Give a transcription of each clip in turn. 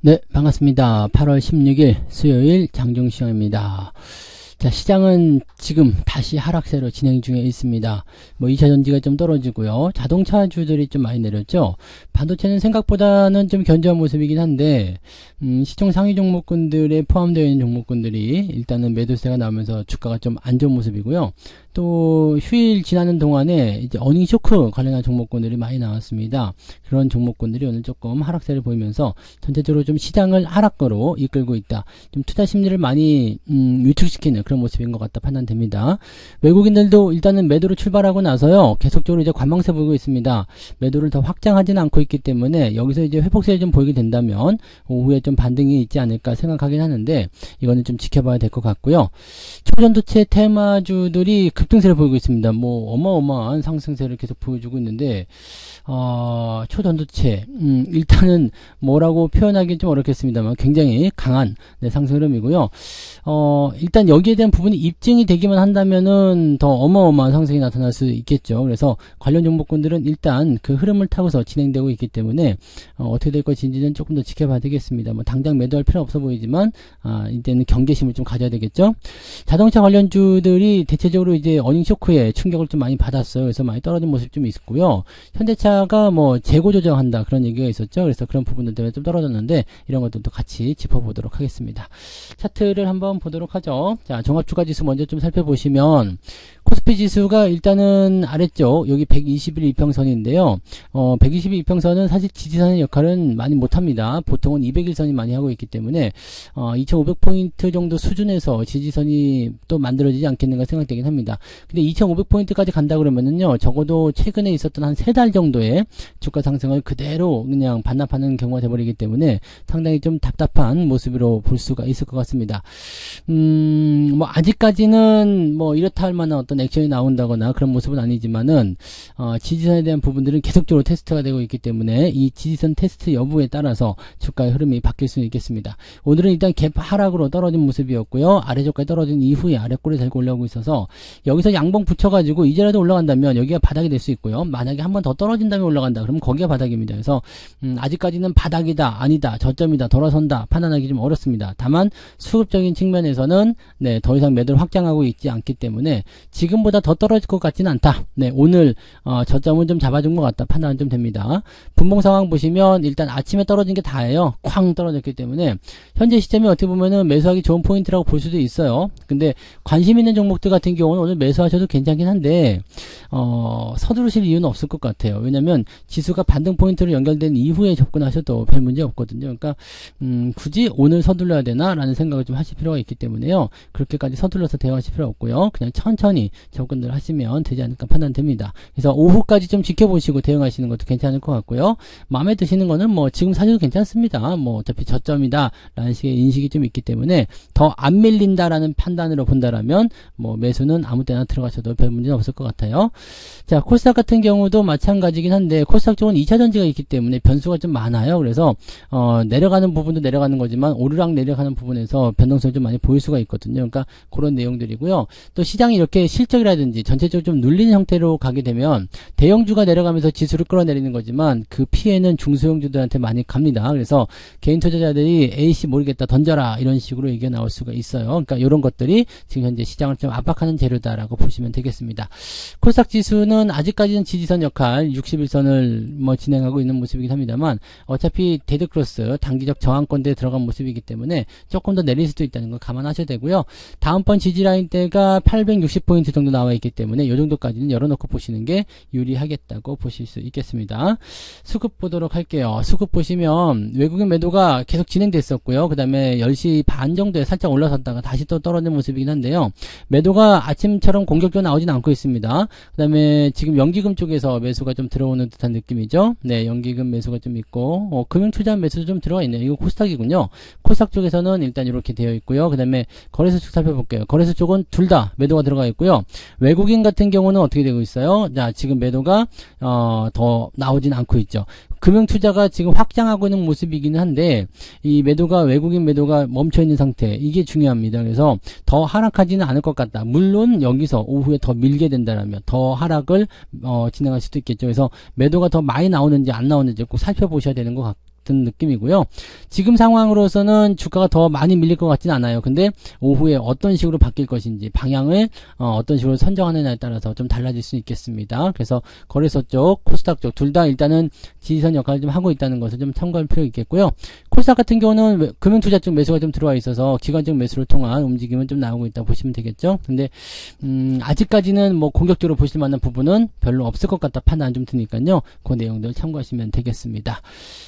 네, 반갑습니다. 8월 16일 수요일 장중시장입니다. 자, 시장은 지금 다시 하락세로 진행 중에 있습니다. 2차 전지가 좀 떨어지고요. 자동차주들이 좀 많이 내렸죠. 반도체는 생각보다는 좀 견조한 모습이긴 한데, 시총 상위 종목군들에 포함되어 있는 종목군들이 일단은 매도세가 나오면서 주가가 좀 안 좋은 모습이고요. 또 휴일 지나는 동안에 이제 어닝 쇼크 관련한 종목군들이 많이 나왔습니다. 그런 종목군들이 오늘 조금 하락세를 보이면서 전체적으로 좀 시장을 하락으로 이끌고 있다. 좀 투자 심리를 많이 위축시키는 그런 모습인 것 같다 판단됩니다. 외국인들도 일단은 매도로 출발하고 나서요, 계속적으로 이제 관망세 보이고 있습니다. 매도를 더 확장하지는 않고 있기 때문에 여기서 이제 회복세를 좀 보이게 된다면 오후에 좀 반등이 있지 않을까 생각하긴 하는데, 이거는 좀 지켜봐야 될 것 같고요. 초전도체 테마주들이 급등세를 보이고 있습니다. 어마어마한 상승세를 계속 보여주고 있는데, 초전도체, 일단은 뭐라고 표현하기는 좀 어렵겠습니다만 굉장히 강한 상승 흐름이고요. 일단 여기에 대한 부분이 입증이 되기만 한다면은 더 어마어마한 상승이 나타날 수 있겠죠. 그래서 관련 종목군들은 일단 그 흐름을 타고서 진행되고 있기 때문에 어떻게 될 것인지는 조금 더 지켜봐야 되겠습니다. 당장 매도할 필요는 없어 보이지만 이때는 경계심을 좀 가져야 되겠죠. 자동차 관련주들이 대체적으로 이제 어닝 쇼크에 충격을 좀 많이 받았어요. 그래서 많이 떨어진 모습이 좀 있었고요. 현대차가 재고 조정한다 그런 얘기가 있었죠. 그래서 그런 부분들 때문에 좀 떨어졌는데, 이런 것들도 같이 짚어보도록 하겠습니다. 차트를 한번 보도록 하죠. 자, 종합주가지수 먼저 좀 살펴보시면, 코스피 지수가 일단은 아래쪽 여기 120일 이평선인데요. 120일 이평선은 사실 지지선의 역할은 많이 못합니다. 보통은 200일선이 많이 하고 있기 때문에 2500포인트 정도 수준에서 지지선이 또 만들어지지 않겠는가 생각되긴 합니다. 근데 2500포인트까지 간다 그러면은요, 적어도 최근에 있었던 한 3달 정도의 주가 상승을 그대로 그냥 반납하는 경우가 돼버리기 때문에 상당히 좀 답답한 모습으로 볼 수가 있을 것 같습니다. 아직까지는 이렇다 할 만한 어떤 액션이 나온다거나 그런 모습은 아니지만은, 지지선에 대한 부분들은 계속적으로 테스트가 되고 있기 때문에 이 지지선 테스트 여부에 따라서 주가의 흐름이 바뀔 수 있겠습니다. 오늘은 일단 갭 하락으로 떨어진 모습이었고요. 아래쪽까지 떨어진 이후에 아래꼬리 달고 올라오고 있어서 여기서 양봉 붙여가지고 이제라도 올라간다면 여기가 바닥이 될 수 있고요. 만약에 한 번 더 떨어진다면 올라간다 그러면 거기가 바닥입니다. 그래서 아직까지는 바닥이다, 아니다, 저점이다, 돌아선다 판단하기 좀 어렵습니다. 다만 수급적인 측면에서는 더 이상 매도를 확장하고 있지 않기 때문에 지금보다 더 떨어질 것 같지는 않다. 오늘 저점은 좀 잡아준 것 같다 판단은 좀 됩니다. 분봉 상황 보시면 일단 아침에 떨어진 게 다예요. 쾅 떨어졌기 때문에 현재 시점이 어떻게 보면은 매수하기 좋은 포인트라고 볼 수도 있어요. 근데 관심 있는 종목들 같은 경우는 오늘 매수하셔도 괜찮긴 한데 서두르실 이유는 없을 것 같아요. 왜냐면 지수가 반등 포인트로 연결된 이후에 접근하셔도 별 문제 없거든요. 그러니까 굳이 오늘 서둘러야 되나 라는 생각을 좀 하실 필요가 있기 때문에요, 그렇게까지 서둘러서 대응하실 필요 없고요. 그냥 천천히 접근을 하시면 되지 않을까 판단됩니다. 그래서 오후까지 좀 지켜보시고 대응하시는 것도 괜찮을 것 같고요. 마음에 드시는 거는 지금 사셔도 괜찮습니다. 어차피 저점이다 라는 식의 인식이 좀 있기 때문에 더 안 밀린다라는 판단으로 본다라면 매수는 아무 때나 들어가셔도 별 문제는 없을 것 같아요. 자, 코스닥 같은 경우도 마찬가지긴 한데, 코스닥 쪽은 2차 전지가 있기 때문에 변수가 좀 많아요. 그래서 내려가는 부분도 내려가는 거지만 오르락 내려가는 부분에서 변동성이 좀 많이 보일 수가 있거든요. 그러니까 그런 내용들이고요. 또 시장이 이렇게 실적이라든지 전체적으로 좀 눌리는 형태로 가게 되면 대형주가 내려가면서 지수를 끌어내리는 거지만 그 피해는 중소형주들한테 많이 갑니다. 그래서 개인 투자자들이 A씨 모르겠다 던져라 이런 식으로 얘기가 나올 수가 있어요. 그러니까 이런 것들이 지금 현재 시장을 좀 압박하는 재료다라고 보시면 되겠습니다. 코스닥 지수는 아직까지는 지지선 역할 61선을 진행하고 있는 모습이긴 합니다만, 어차피 데드크로스 단기적 저항권대에 들어간 모습이기 때문에 조금 더 내릴 수도 있다는 거 감안하셔야 되고요. 다음번 지지라인대가 860포인트 정도 나와 있기 때문에 이 정도까지는 열어놓고 보시는 게 유리하겠다고 보실 수 있겠습니다. 수급 보도록 할게요. 수급 보시면 외국인 매도가 계속 진행됐었고요. 그 다음에 10시 반 정도에 살짝 올라섰다가 다시 또 떨어진 모습이긴 한데요. 매도가 아침처럼 공격적으로 나오진 않고 있습니다. 그 다음에 지금 연기금 쪽에서 매수가 좀 들어오는 듯한 느낌이죠. 연기금 매수가 좀 있고, 금융투자 매수도 좀 들어가 있네요. 이거 코스닥이군요. 코스닥 쪽에서는 일단 이렇게 되어 있고요. 그 다음에 거래소 쪽 살펴볼게요. 거래소 쪽은 둘 다 매도가 들어가 있고요. 외국인 같은 경우는 어떻게 되고 있어요? 자, 지금 매도가 더 나오진 않고 있죠. 금융투자가 지금 확장하고 있는 모습이기는 한데, 이 매도가, 외국인 매도가 멈춰있는 상태, 이게 중요합니다. 그래서 더 하락하지는 않을 것 같다. 물론 여기서 오후에 더 밀게 된다라면 더 하락을 진행할 수도 있겠죠. 그래서 매도가 더 많이 나오는지 안 나오는지 꼭 살펴보셔야 되는 것 같은 느낌이고요. 지금 상황으로서는 주가가 더 많이 밀릴 것 같지는 않아요. 근데 오후에 어떤 식으로 바뀔 것인지 방향을 어떤 식으로 선정하느냐에 따라서 좀 달라질 수 있겠습니다. 그래서 거래소 쪽, 코스닥 쪽 둘 다 일단은 지지선 역할을 좀 하고 있다는 것을 좀 참고할 필요가 있겠고요. 코스닥 같은 경우는 금융투자 쪽 매수가 좀 들어와 있어서 기관적 매수를 통한 움직임은 좀 나오고 있다고 보시면 되겠죠. 근데 아직까지는 뭐 공격적으로 보실 만한 부분은 별로 없을 것 같다 판단 좀 드니까요. 그 내용들 참고하시면 되겠습니다.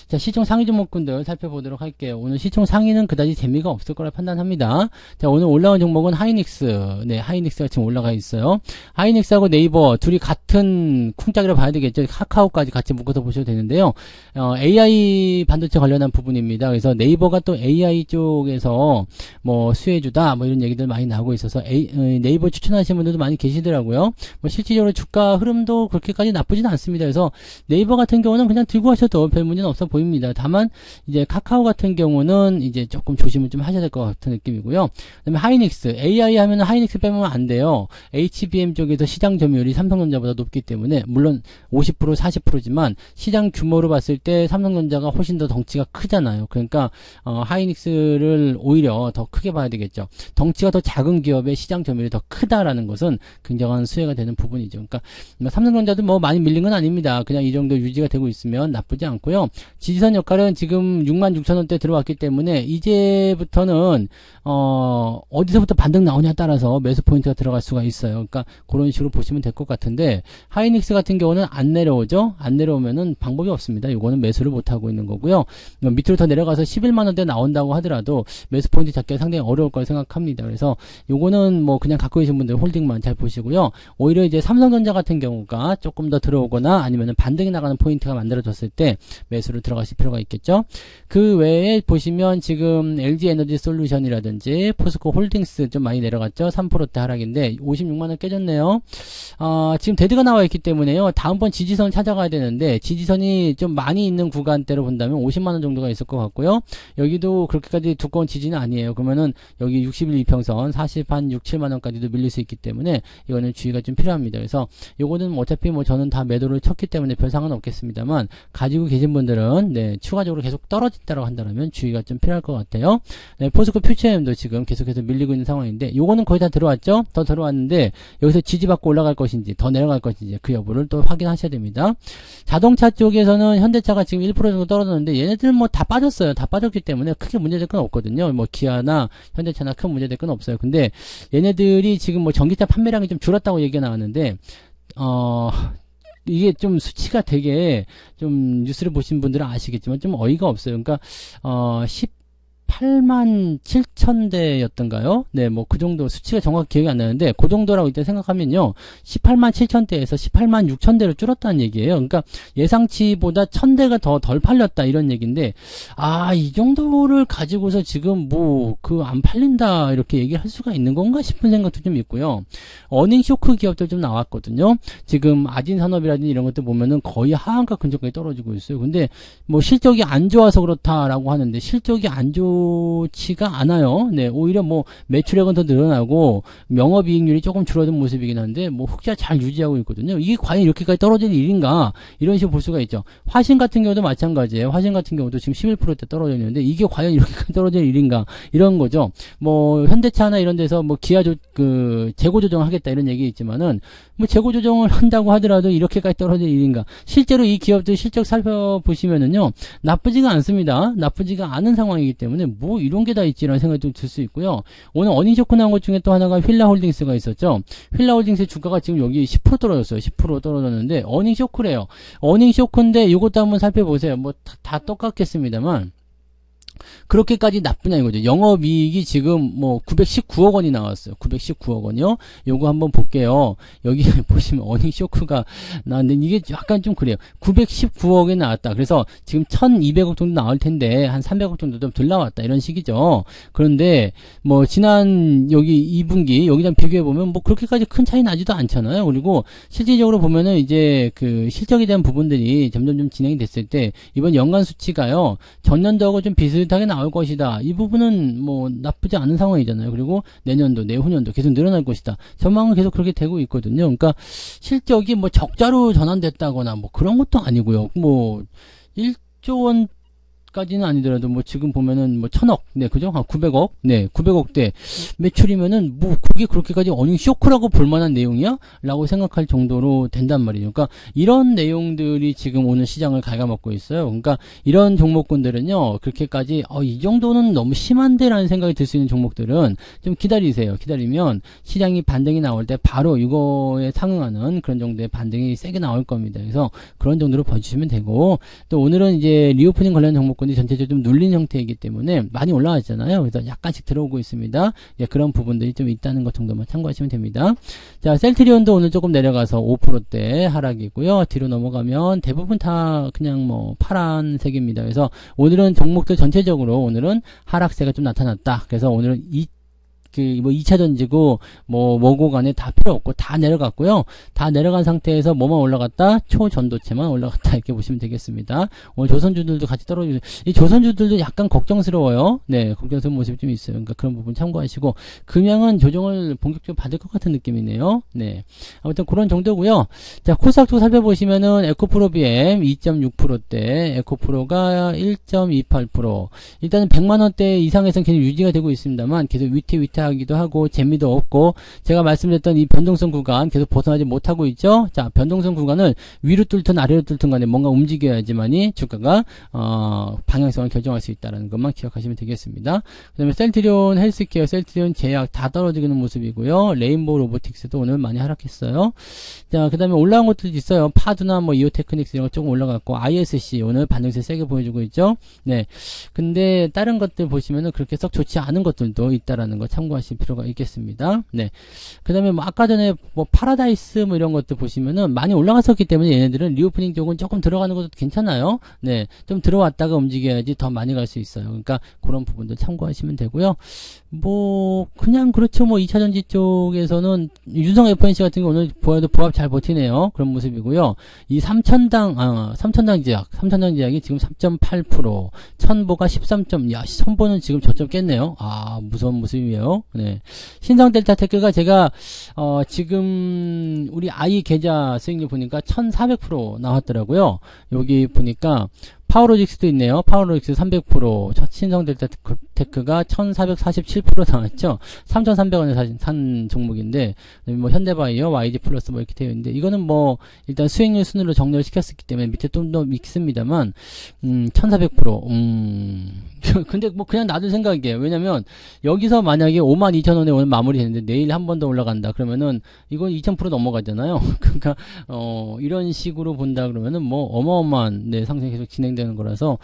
자, 시총 상위 종목군들 살펴보도록 할게요. 오늘 시총 상위는 그다지 재미가 없을 거라 판단합니다. 자, 오늘 올라온 종목은 하이닉스. 네, 하이닉스가 지금 올라가 있어요. 하이닉스하고 네이버 둘이 같은 쿵짝이라 봐야 되겠죠. 카카오까지 같이 묶어서 보셔도 되는데요. AI 반도체 관련한 부분입니다. 그래서 네이버가 또 AI 쪽에서 뭐 수혜주다 뭐 이런 얘기들 많이 나오고 있어서 네이버 추천하시는 분들도 많이 계시더라고요. 뭐 실질적으로 주가 흐름도 그렇게까지 나쁘진 않습니다. 그래서 네이버 같은 경우는 그냥 들고 하셔도 별 문제는 없어 보입니다. 다만 이제 카카오 같은 경우는 이제 조금 조심을 좀 하셔야 될 것 같은 느낌이고요. 그다음에 하이닉스, AI 하면 하이닉스 빼면 안 돼요. HBM 쪽에서 시장 점유율이 삼성전자보다 높기 때문에 물론 50% 40%지만 시장 규모로 봤을 때 삼성전자가 훨씬 더 덩치가 크잖아요. 그러니까 하이닉스를 오히려 더 크게 봐야 되겠죠. 덩치가 더 작은 기업의 시장 점유율이 더 크다라는 것은 굉장한 수혜가 되는 부분이죠. 그러니까 삼성전자도 뭐 많이 밀린 건 아닙니다. 그냥 이 정도 유지가 되고 있으면 나쁘지 않고요. 지지선 역할은 지금 66,000원대 들어왔기 때문에 이제부터는 어디서부터 반등 나오냐에 따라서 매수 포인트가 들어갈 수가 있어요. 그러니까 그런 식으로 보시면 될 것 같은데 하이닉스 같은 경우는 안 내려오죠. 안 내려오면은 방법이 없습니다. 이거는 매수를 못 하고 있는 거고요. 밑으로 더 내려가서 11만원대 나온다고 하더라도 매수 포인트 잡기가 상당히 어려울 거라 생각합니다. 그래서 요거는 뭐 그냥 갖고 계신 분들 홀딩만 잘 보시고요. 오히려 이제 삼성전자 같은 경우가 조금 더 들어오거나 아니면 반등이 나가는 포인트가 만들어졌을 때 매수를 들어가실 필요가 있겠죠. 그 외에 보시면 지금 LG에너지 솔루션이라든지 포스코 홀딩스 좀 많이 내려갔죠. 3%대 하락인데 56만원 깨졌네요. 지금 데드가 나와 있기 때문에요. 다음번 지지선 찾아가야 되는데 지지선이 좀 많이 있는 구간대로 본다면 50만원 정도가 있을 것 같고요. 여기도 그렇게까지 두꺼운 지지는 아니에요. 그러면은 여기 60일 이평선 40한 6, 7만원까지도 밀릴 수 있기 때문에 이거는 주의가 좀 필요합니다. 그래서 요거는 어차피 뭐 저는 다 매도를 쳤기 때문에 별 상관 없겠습니다만 가지고 계신 분들은 네, 추가적으로 계속 떨어진다고 한다면 주의가 좀 필요할 것 같아요. 네, 포스코 퓨처엠도 지금 계속해서 밀리고 있는 상황인데 요거는 거의 다 들어왔죠? 더 들어왔는데 여기서 지지받고 올라갈 것인지 더 내려갈 것인지 그 여부를 또 확인하셔야 됩니다. 자동차 쪽에서는 현대차가 지금 1% 정도 떨어졌는데 얘네들은 뭐 다 빠졌어요. 다 빠졌기 때문에 크게 문제될 건 없거든요. 뭐 기아나 현대차나 큰 문제될 건 없어요. 근데 얘네들이 지금 뭐 전기차 판매량이 좀 줄었다고 얘기가 나왔는데 이게 좀 수치가 되게 좀 뉴스를 보신 분들은 아시겠지만 좀 어이가 없어요. 그러니까 18만 7천대였던가요? 네, 뭐 그 정도 수치가 정확히 기억이 안 나는데 그 정도라고 일단 생각하면요. 18만 7천대에서 18만 6천대로 줄었다는 얘기예요. 그러니까 예상치보다 1000대가 더 덜 팔렸다 이런 얘기인데 이 정도를 가지고서 지금 뭐 그 안 팔린다 이렇게 얘기를 할 수가 있는 건가 싶은 생각도 좀 있고요. 어닝 쇼크 기업들 좀 나왔거든요. 지금 아진산업이라든지 이런 것들 보면은 거의 하한가 근처까지 떨어지고 있어요. 근데 뭐 실적이 안 좋아서 그렇다라고 하는데 실적이 안 좋지가 않아요. 네, 오히려 뭐 매출액은 더 늘어나고 영업이익률이 조금 줄어든 모습이긴 한데 뭐 흑자 잘 유지하고 있거든요. 이게 과연 이렇게까지 떨어질 일인가 이런 식으로 볼 수가 있죠. 화신 같은 경우도 마찬가지예요. 화신 같은 경우도 지금 11%대 떨어져 있는데 이게 과연 이렇게까지 떨어질 일인가 이런 거죠. 뭐 현대차나 이런 데서 뭐 기아 재고 조정하겠다 이런 얘기 있지만은 뭐 재고 조정을 한다고 하더라도 이렇게까지 떨어질 일인가. 실제로 이 기업들 실적 살펴보시면은요 나쁘지가 않습니다. 나쁘지가 않은 상황이기 때문에 뭐 이런 게 다 있지라는 생각이 좀 들 수 있고요. 오늘 어닝 쇼크 나온 것 중에 또 하나가 휠라홀딩스가 있었죠. 휠라홀딩스 주가가 지금 여기 10% 떨어졌어요. 10% 떨어졌는데 어닝 쇼크래요. 어닝 쇼크인데 이것도 한번 살펴보세요. 뭐 다 똑같겠습니다만 그렇게까지 나쁘냐 이거죠. 영업이익이 지금 뭐 919억 원이 나왔어요. 919억 원이요. 요거 한번 볼게요. 여기 보시면 어닝 쇼크가 나왔는데 이게 약간 좀 그래요. 919억이 나왔다. 그래서 지금 1200억 정도 나올 텐데 한 300억 정도 좀 덜 나왔다. 이런 식이죠. 그런데 뭐 지난 여기 2분기 여기랑 비교해 보면 뭐 그렇게까지 큰 차이 나지도 않잖아요. 그리고 실질적으로 보면은 이제 그 실적에 대한 부분들이 점점 좀 진행이 됐을 때 이번 연간 수치가요. 전년도하고 좀 비슷하게 나올 것이다. 이 부분은 뭐 나쁘지 않은 상황이잖아요. 그리고 내년도, 내후년도 계속 늘어날 것이다. 전망은 계속 그렇게 되고 있거든요. 그러니까 실적이 뭐 적자로 전환됐다거나 뭐 그런 것도 아니고요. 뭐 1조 원 까지는 아니더라도 뭐 지금 보면은 뭐 1000억, 네, 그죠? 한 900억, 네, 900억대 매출이면은 뭐 그게 그렇게까지 어닝 쇼크라고 볼 만한 내용이야? 라고 생각할 정도로 된단 말이에요. 그러니까 이런 내용들이 지금 오늘 시장을 갉아먹고 있어요. 그러니까 이런 종목군들은요, 그렇게까지 이 정도는 너무 심한데 라는 생각이 들 수 있는 종목들은 좀 기다리세요. 기다리면 시장이 반등이 나올 때 바로 이거에 상응하는 그런 정도의 반등이 세게 나올 겁니다. 그래서 그런 정도로 봐주시면 되고, 또 오늘은 이제 리오프닝 관련 종목군이 전체적으로 좀 눌린 형태이기 때문에 많이 올라왔잖아요. 그래서 약간씩 들어오고 있습니다. 예, 그런 부분들이 좀 있다는 것 정도만 참고하시면 됩니다. 자, 셀트리온도 오늘 조금 내려가서 5%대 하락이고요. 뒤로 넘어가면 대부분 다 그냥 뭐 파란색입니다. 그래서 오늘은 종목들 전체적으로 오늘은 하락세가 좀 나타났다. 그래서 오늘은 2차전지고, 뭐고 간에 다 필요 없고, 다 내려갔고요. 다 내려간 상태에서 뭐만 올라갔다? 초전도체만 올라갔다. 이렇게 보시면 되겠습니다. 오늘 조선주들도 같이 떨어지고, 이 조선주들도 약간 걱정스러워요. 네, 걱정스러운 모습이 좀 있어요. 그러니까 그런 부분 참고하시고, 금양은 조정을 본격적으로 받을 것 같은 느낌이네요. 네. 아무튼 그런 정도고요. 자, 코스닥도 살펴보시면은, 에코프로 BM 2.6%대, 에코프로가 1.28%. 일단은 100만원대 이상에서는 계속 유지가 되고 있습니다만, 계속 위태위태하기도 하고 재미도 없고, 제가 말씀드렸던 이 변동성 구간 계속 벗어나지 못하고 있죠. 자, 변동성 구간을 위로 뚫든 아래로 뚫든 간에 뭔가 움직여야지만이 주가가 방향성을 결정할 수 있다는 것만 기억하시면 되겠습니다. 그 다음에 셀트리온 헬스케어, 셀트리온 제약 다 떨어지는 모습이고요. 레인보우 로보틱스도 오늘 많이 하락했어요. 자, 그 다음에 올라온 것들도 있어요. 파두나 뭐 이오테크닉스 이런 거 조금 올라갔고, ISC 오늘 반등세 세게 보여주고 있죠. 네. 근데 다른 것들 보시면은 그렇게 썩 좋지 않은 것들도 있다라는 거 참고하실 필요가 있겠습니다. 네. 그 다음에 뭐 아까 전에 뭐 파라다이스 뭐 이런 것들 보시면은 많이 올라갔었기 때문에 얘네들은 리오프닝 쪽은 조금 들어가는 것도 괜찮아요. 네. 좀 들어왔다가 움직여야지 더 많이 갈 수 있어요. 그러니까 그런 부분들 참고하시면 되고요. 뭐 그냥 그렇죠. 뭐 2차전지 쪽에서는 유성 FNC 같은 게 오늘 보여도 보합 잘 버티네요. 그런 모습이고요. 이 삼천당 제약이 지금 3.8%, 천보가 13점, 야, 천보는 지금 저점 깼네요. 아, 무서운 모습이에요. 네. 신성 델타테크가 제가 지금 우리 아이 계좌 수익률 보니까 1400% 나왔더라고요. 여기 보니까 파워로직스도 있네요. 파워로직스 300%, 신성델타테크가 1447% 나왔죠. 3,300원에 산 종목인데, 뭐 현대바이오, YG 플러스 뭐 이렇게 되어 있는데, 이거는 뭐 일단 수익률 순으로 정렬을 시켰기 때문에 밑에 좀 더 있습니다만, 1400%, 근데 뭐 그냥 놔둘 생각이에요. 왜냐면 여기서 만약에 52,000원에 오늘 마무리 됐는데 내일 한 번 더 올라간다 그러면은 이건 2000% 넘어가잖아요. 그러니까 이런 식으로 본다 그러면은 뭐 어마어마한 상승이 계속 진행되는 거라서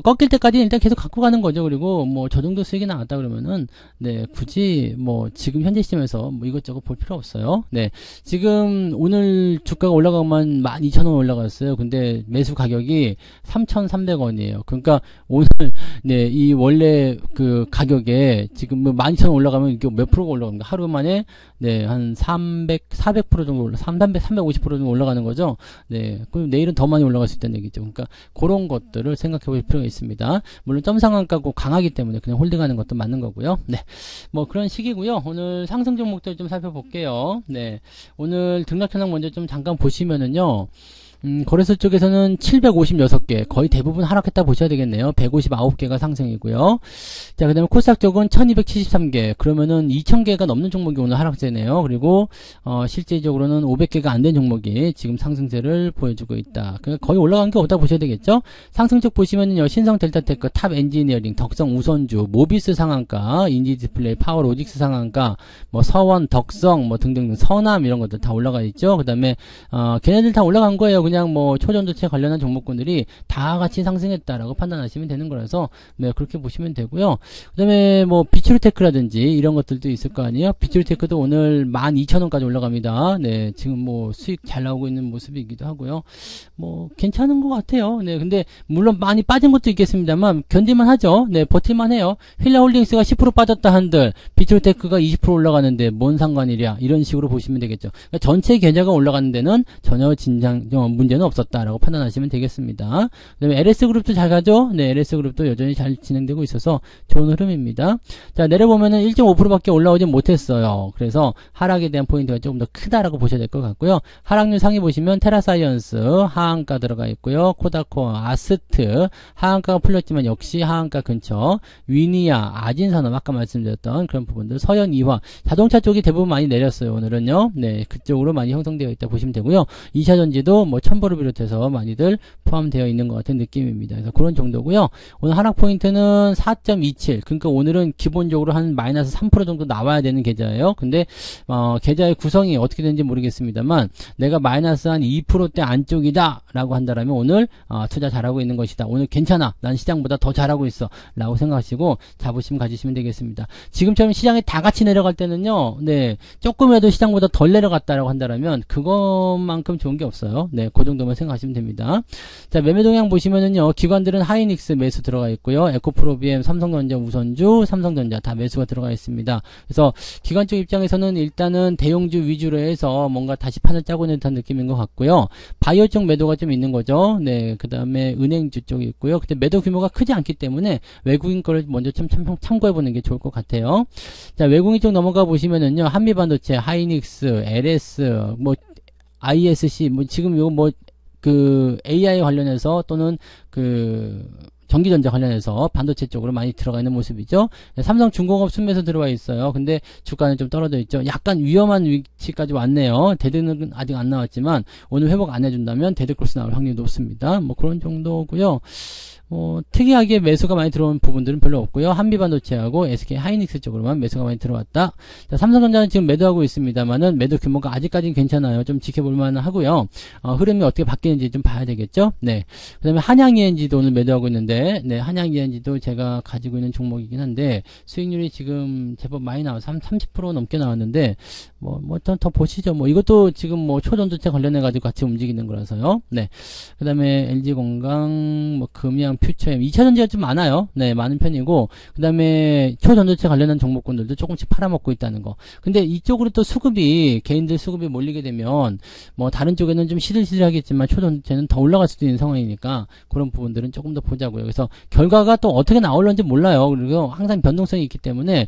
꺾일 때까지 일단 계속 갖고 가는 거죠. 그리고 뭐 저 정도 수익이 나왔다 그러면은 굳이 뭐 지금 현재 시점에서 뭐 이것저것 볼 필요 없어요. 네. 지금 오늘 주가가 올라가면 12,000원 올라갔어요. 근데 매수 가격이 3,300원이에요. 그러니까 오늘 이 원래 그 가격에 지금 뭐 12,000원 올라가면 이게 몇 프로가 올라갑니까? 하루 만에 한 400% 정도 350% 정도 올라가는 거죠. 네. 그럼 내일은 더 많이 올라갈 수 있다는 얘기죠. 그러니까 그런 것들을 생각해 볼 필요가 있습니다. 물론 점 상한가고 강하기 때문에 그냥 홀딩하는 것도 맞는 거고요. 네. 뭐 그런 식이고요. 오늘 상승 종목들 좀 살펴볼게요. 네. 오늘 등락 현황 먼저 좀 잠깐 보시면은요. 거래소 쪽에서는 756개, 거의 대부분 하락했다 보셔야 되겠네요. 159개가 상승이고요. 자, 그 다음에 코스닥 쪽은 1273개, 그러면은 2000개가 넘는 종목이 오늘 하락세네요. 그리고, 실제적으로는 500개가 안 된 종목이 지금 상승세를 보여주고 있다. 그러니까 거의 올라간 게 없다 보셔야 되겠죠? 상승 쪽 보시면은요, 신성 델타테크, 탑 엔지니어링, 덕성 우선주, 모비스 상한가, 인지 디스플레이, 파워 로직스 상한가, 뭐 서원, 덕성, 뭐 등등등, 서남 이런 것들 다 올라가 있죠? 그 다음에, 걔네들 다 올라간 거예요. 그냥 뭐 초전도체 관련한 종목군들이 다 같이 상승했다라고 판단하시면 되는 거라서 그렇게 보시면 되고요. 그다음에 뭐 비추르테크라든지 이런 것들도 있을 거 아니에요. 비추르테크도 오늘 12,000원까지 올라갑니다. 네, 지금 뭐 수익 잘 나오고 있는 모습이기도 하고요. 뭐 괜찮은 것 같아요. 네, 근데 물론 많이 빠진 것도 있겠습니다만 견딜만 하죠. 네, 버틸만 해요. 휠라홀딩스가 10% 빠졌다 한들 비추르테크가 20% 올라가는데 뭔 상관이랴 이런 식으로 보시면 되겠죠. 그러니까 전체 계좌가 올라가는 데는 전혀 문제는 없었다라고 판단하시면 되겠습니다. 그다음에 LS그룹도 잘 가죠? 네, LS그룹도 여전히 잘 진행되고 있어서 좋은 흐름입니다. 자, 내려보면은 1.5%밖에 올라오진 못했어요. 그래서 하락에 대한 포인트가 조금 더 크다라고 보셔야 될 것 같고요. 하락률 상위 보시면 테라사이언스 하한가 들어가 있고요. 코다코, 아스트 하한가가 풀렸지만 역시 하한가 근처, 위니아, 아진산업 아까 말씀드렸던 그런 부분들, 서현 이화, 자동차 쪽이 대부분 많이 내렸어요. 오늘은요. 네, 그쪽으로 많이 형성되어 있다 보시면 되고요. 2차전지도 뭐 첨보를 비롯해서 많이들 포함되어 있는 것 같은 느낌입니다. 그래서 그런 정도고요. 오늘 하락 포인트는 4.27. 그러니까 오늘은 기본적으로 한 마이너스 3% 정도 나와야 되는 계좌예요. 근데 계좌의 구성이 어떻게 되는지 모르겠습니다만 내가 마이너스 한 2%대 안쪽이다 라고 한다면 오늘 투자 잘하고 있는 것이다. 오늘 괜찮아. 난 시장보다 더 잘하고 있어 라고 생각하시고 자부심 가지시면 되겠습니다. 지금처럼 시장이 다 같이 내려갈 때는요. 네, 조금이라도 시장보다 덜 내려갔다라고 한다면 그것만큼 좋은 게 없어요. 네, 그 정도만 생각하시면 됩니다. 자, 매매 동향 보시면은요. 기관들은 하이닉스 매수 들어가 있고요. 에코프로비엠, 삼성전자, 우선주, 삼성전자 다 매수가 들어가 있습니다. 그래서 기관 쪽 입장에서는 일단은 대형주 위주로 해서 뭔가 다시 판을 짜고 있는 듯한 느낌인 것 같고요. 바이오 쪽 매도가 좀 있는 거죠. 네, 그 다음에 은행주 쪽이 있고요. 근데 매도 규모가 크지 않기 때문에 외국인 거를 먼저 참고해보는 게 좋을 것 같아요. 자, 외국인 쪽 넘어가 보시면은요. 한미반도체, 하이닉스, LS, 뭐 ISC, 뭐 지금 요거 뭐 그 AI 관련해서 또는 그 전기전자 관련해서 반도체 쪽으로 많이 들어가 있는 모습이죠. 삼성중공업 순매수 들어와 있어요. 근데 주가는 좀 떨어져 있죠. 약간 위험한 위치까지 왔네요. 데드는 아직 안 나왔지만 오늘 회복 안 해준다면 데드크로스 나올 확률이 높습니다. 뭐 그런 정도고요. 특이하게 매수가 많이 들어온 부분들은 별로 없고요. 한미반도체하고 SK 하이닉스 쪽으로만 매수가 많이 들어왔다. 자, 삼성전자는 지금 매도하고 있습니다만은 매도 규모가 아직까지는 괜찮아요. 좀 지켜볼 만 하고요. 흐름이 어떻게 바뀌는지 좀 봐야 되겠죠. 네. 그 다음에 한양ENG도 오늘 매도하고 있는데, 네, 한양ENG도 제가 가지고 있는 종목이긴 한데, 수익률이 지금 제법 많이 나와서 30% 넘게 나왔는데, 더 보시죠. 이것도 지금 초전도체 관련해가지고 같이 움직이는 거라서요. 네. 그 다음에 LG건강, 금양, 퓨처엠, 2차전지가 좀 많아요. 네, 많은 편이고, 그 다음에 초전도체 관련한 종목군들도 조금씩 팔아먹고 있다는 거. 근데 이쪽으로 또 수급이, 개인들 수급이 몰리게 되면, 다른 쪽에는 좀 시들시들하겠지만, 초전도체는 더 올라갈 수도 있는 상황이니까, 그런 부분들은 조금 더 보자고요. 그래서, 결과가 또 어떻게 나올런지 몰라요. 그리고 항상 변동성이 있기 때문에,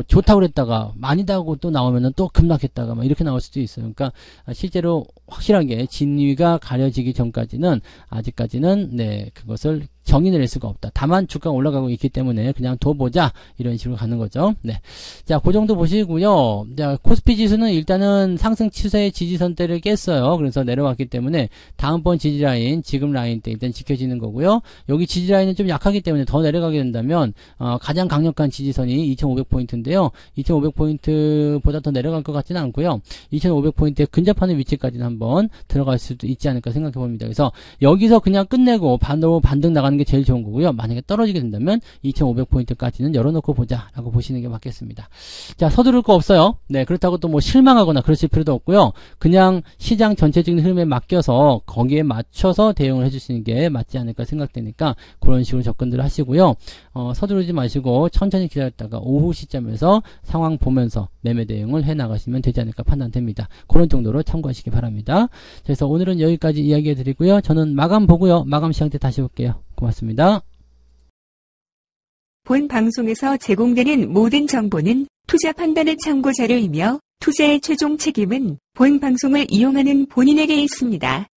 좋다고 그랬다가, 아니다고 또 나오면은 또 급락했다가, 이렇게 나올 수도 있어요. 그러니까, 실제로 확실하게 진위가 가려지기 전까지는, 아직까지는, 네, 그것을 정의를 낼 수가 없다. 다만 주가가 올라가고 있기 때문에 그냥 둬보자 이런 식으로 가는 거죠. 네, 자, 그 정도 보시고요. 자, 코스피 지수는 일단은 상승 추세의 지지선대를 깼어요. 그래서 내려왔기 때문에 다음번 지지라인, 지금 라인 때 일단 지켜지는 거고요. 여기 지지라인은 좀 약하기 때문에 더 내려가게 된다면 가장 강력한 지지선이 2500포인트인데요. 2500포인트보다 더 내려갈 것 같지는 않고요. 2500포인트에 근접하는 위치까지는 한번 들어갈 수도 있지 않을까 생각해 봅니다. 그래서 여기서 그냥 끝내고 반등 나가는 게 제일 좋은 거고요. 만약에 떨어지게 된다면 2500포인트까지는 열어놓고 보자 라고 보시는 게 맞겠습니다. 자, 서두를 거 없어요. 네, 그렇다고 또 실망하거나 그러실 필요도 없고요. 그냥 시장 전체적인 흐름에 맡겨서 거기에 맞춰서 대응을 해주시는 게 맞지 않을까 생각되니까 그런 식으로 접근들 하시고요. 서두르지 마시고 천천히 기다렸다가 오후 시점에서 상황 보면서 매매 대응을 해나가시면 되지 않을까 판단됩니다. 그런 정도로 참고하시기 바랍니다. 그래서 오늘은 여기까지 이야기해 드리고요. 저는 마감 보고요. 마감 시간 때 다시 올게요. 고맙습니다. 본 방송에서 제공되는 모든 정보는 투자 판단의 참고 자료이며 투자의 최종 책임은 본 방송을 이용하는 본인에게 있습니다.